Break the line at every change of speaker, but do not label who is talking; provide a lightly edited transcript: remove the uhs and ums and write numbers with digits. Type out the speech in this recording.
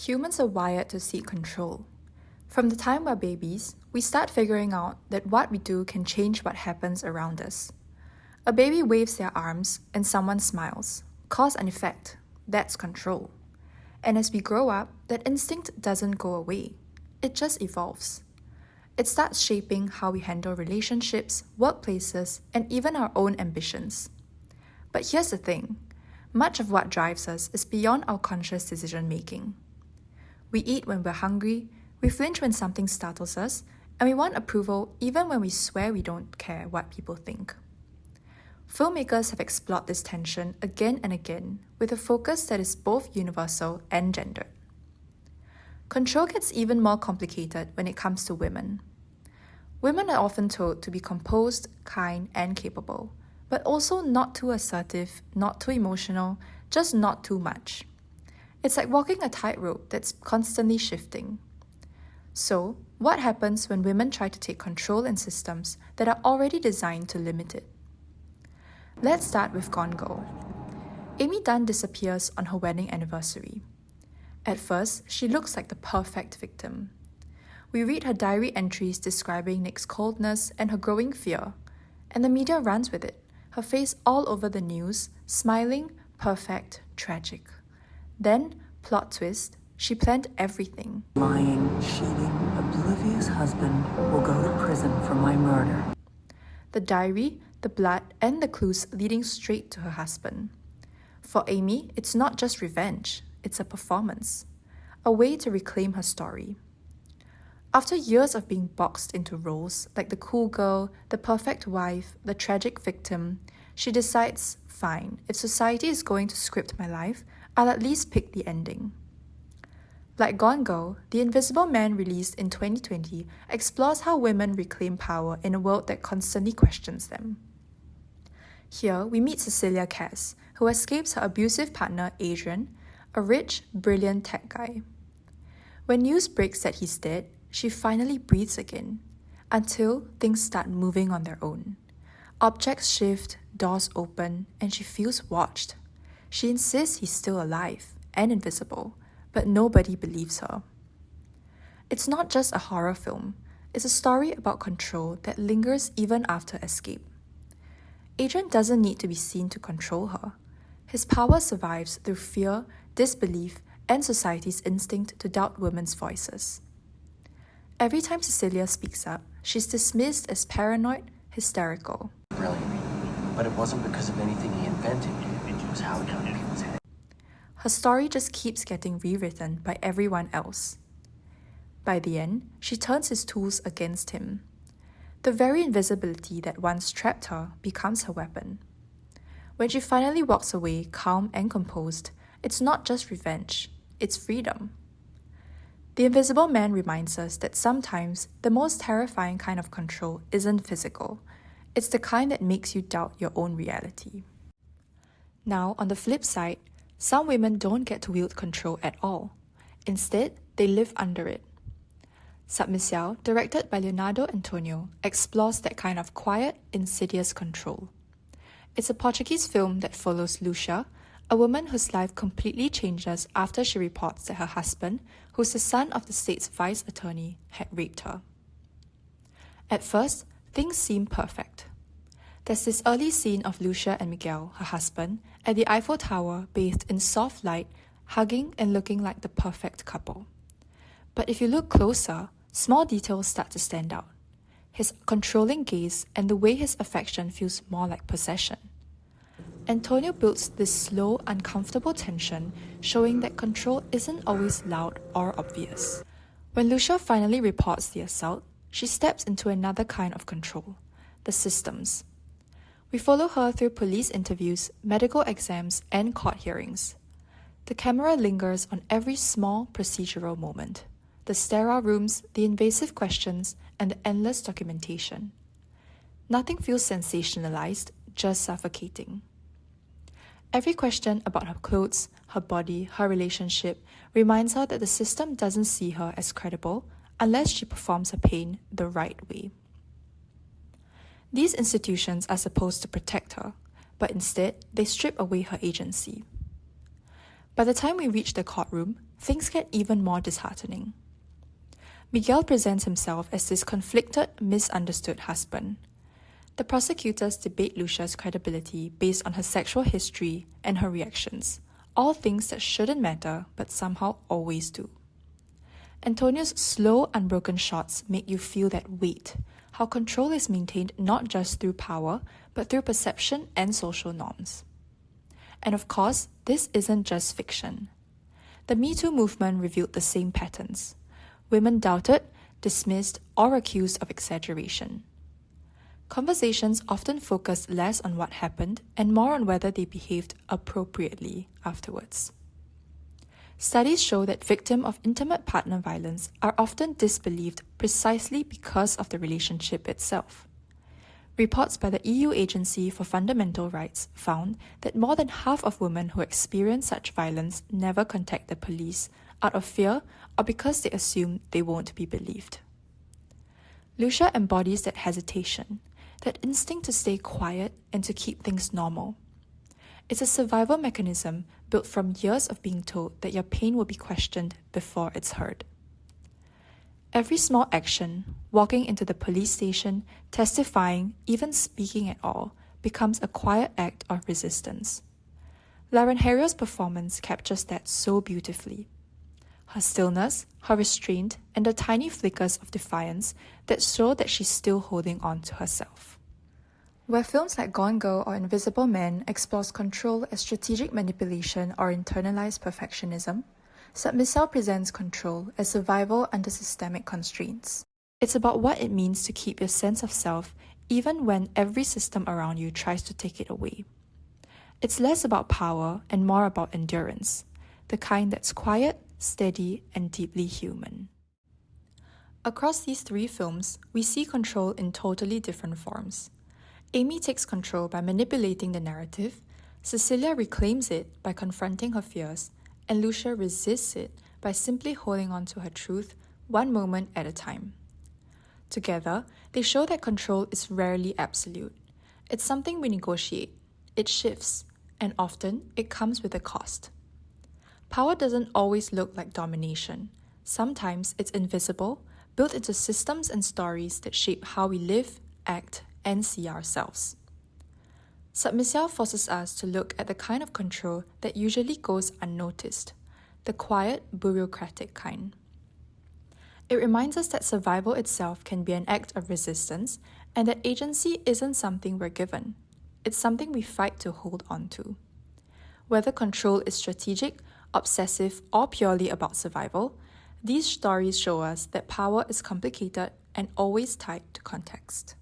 Humans are wired to seek control. From the time we're babies, we start figuring out that what we do can change what happens around us. A baby waves their arms and someone smiles. Cause and effect, that's control. And as we grow up, that instinct doesn't go away. It just evolves. It starts shaping how we handle relationships, workplaces, and even our own ambitions. But here's the thing. Much of what drives us is beyond our conscious decision-making. We eat when we're hungry, we flinch when something startles us, and we want approval even when we swear we don't care what people think. Filmmakers have explored this tension again and again with a focus that is both universal and gendered. Control gets even more complicated when it comes to women. Women are often told to be composed, kind, and capable, but also not too assertive, not too emotional, just not too much. It's like walking a tightrope that's constantly shifting. So, what happens when women try to take control in systems that are already designed to limit it? Let's start with Gone Girl. Amy Dunne disappears on her wedding anniversary. At first, she looks like the perfect victim. We read her diary entries describing Nick's coldness and her growing fear, and the media runs with it, her face all over the news, smiling, perfect, tragic. Then, plot twist, she planned everything.
Lying, cheating, oblivious husband will go to prison for my murder.
The diary, the blood, and the clues leading straight to her husband. For Amy, it's not just revenge, it's a performance, a way to reclaim her story. After years of being boxed into roles like the cool girl, the perfect wife, the tragic victim, she decides, fine, if society is going to script my life, I'll at least pick the ending. Like Gone Girl, The Invisible Man, released in 2020, explores how women reclaim power in a world that constantly questions them. Here, we meet Cecilia Cass, who escapes her abusive partner Adrian, a rich, brilliant tech guy. When news breaks that he's dead, she finally breathes again, until things start moving on their own. Objects shift, doors open, and she feels watched. She insists he's still alive and invisible, but nobody believes her. It's not just a horror film, it's a story about control that lingers even after escape. Adrian doesn't need to be seen to control her. His power survives through fear, disbelief, and society's instinct to doubt women's voices. Every time Cecilia speaks up, she's dismissed as paranoid, hysterical.
Brilliant, but it wasn't because of anything he invented, it was how it got in people's heads.
Her story just keeps getting rewritten by everyone else. By the end, she turns his tools against him. The very invisibility that once trapped her becomes her weapon. When she finally walks away calm and composed, it's not just revenge, it's freedom. The Invisible Man reminds us that sometimes the most terrifying kind of control isn't physical. It's the kind that makes you doubt your own reality. Now, on the flip side, some women don't get to wield control at all. Instead, they live under it. Submissão, directed by Leonardo Antonio, explores that kind of quiet, insidious control. It's a Portuguese film that follows Lucia, a woman whose life completely changes after she reports that her husband, who's the son of the state's vice attorney, had raped her. At first, things seem perfect. There's this early scene of Lucia and Miguel, her husband, at the Eiffel Tower bathed in soft light, hugging and looking like the perfect couple. But if you look closer, small details start to stand out. His controlling gaze and the way his affection feels more like possession. Antonio builds this slow, uncomfortable tension, showing that control isn't always loud or obvious. When Lucia finally reports the assault, she steps into another kind of control, the systems. We follow her through police interviews, medical exams, and court hearings. The camera lingers on every small procedural moment. The sterile rooms, the invasive questions, and the endless documentation. Nothing feels sensationalized, just suffocating. Every question about her clothes, her body, her relationship reminds her that the system doesn't see her as credible unless she performs her pain the right way. These institutions are supposed to protect her, but instead they strip away her agency. By the time we reach the courtroom, things get even more disheartening. Miguel presents himself as this conflicted, misunderstood husband. The prosecutors debate Lucia's credibility based on her sexual history and her reactions, all things that shouldn't matter but somehow always do. Antonio's slow, unbroken shots make you feel that weight, how control is maintained not just through power, but through perception and social norms. And of course, this isn't just fiction. The Me Too movement revealed the same patterns. Women doubted, dismissed, or accused of exaggeration. Conversations often focused less on what happened and more on whether they behaved appropriately afterwards. Studies show that victims of intimate partner violence are often disbelieved precisely because of the relationship itself. Reports by the EU Agency for Fundamental Rights found that more than half of women who experience such violence never contact the police out of fear or because they assume they won't be believed. Lucia embodies that hesitation, that instinct to stay quiet and to keep things normal. It's a survival mechanism built from years of being told that your pain will be questioned before it's heard. Every small action, walking into the police station, testifying, even speaking at all, becomes a quiet act of resistance. Lauren Harrio's performance captures that so beautifully. Her stillness, her restraint, and the tiny flickers of defiance that show that she's still holding on to herself. Where films like Gone Girl or Invisible Man explores control as strategic manipulation or internalized perfectionism, Submissão presents control as survival under systemic constraints. It's about what it means to keep your sense of self even when every system around you tries to take it away. It's less about power and more about endurance, the kind that's quiet, steady, and deeply human. Across these three films, we see control in totally different forms. Amy takes control by manipulating the narrative, Cecilia reclaims it by confronting her fears, and Lucia resists it by simply holding on to her truth one moment at a time. Together, they show that control is rarely absolute. It's something we negotiate, it shifts, and often it comes with a cost. Power doesn't always look like domination. Sometimes it's invisible, built into systems and stories that shape how we live, act, and see ourselves. Submissão forces us to look at the kind of control that usually goes unnoticed, the quiet, bureaucratic kind. It reminds us that survival itself can be an act of resistance and that agency isn't something we're given. It's something we fight to hold on to. Whether control is strategic, obsessive, or purely about survival, these stories show us that power is complicated and always tied to context.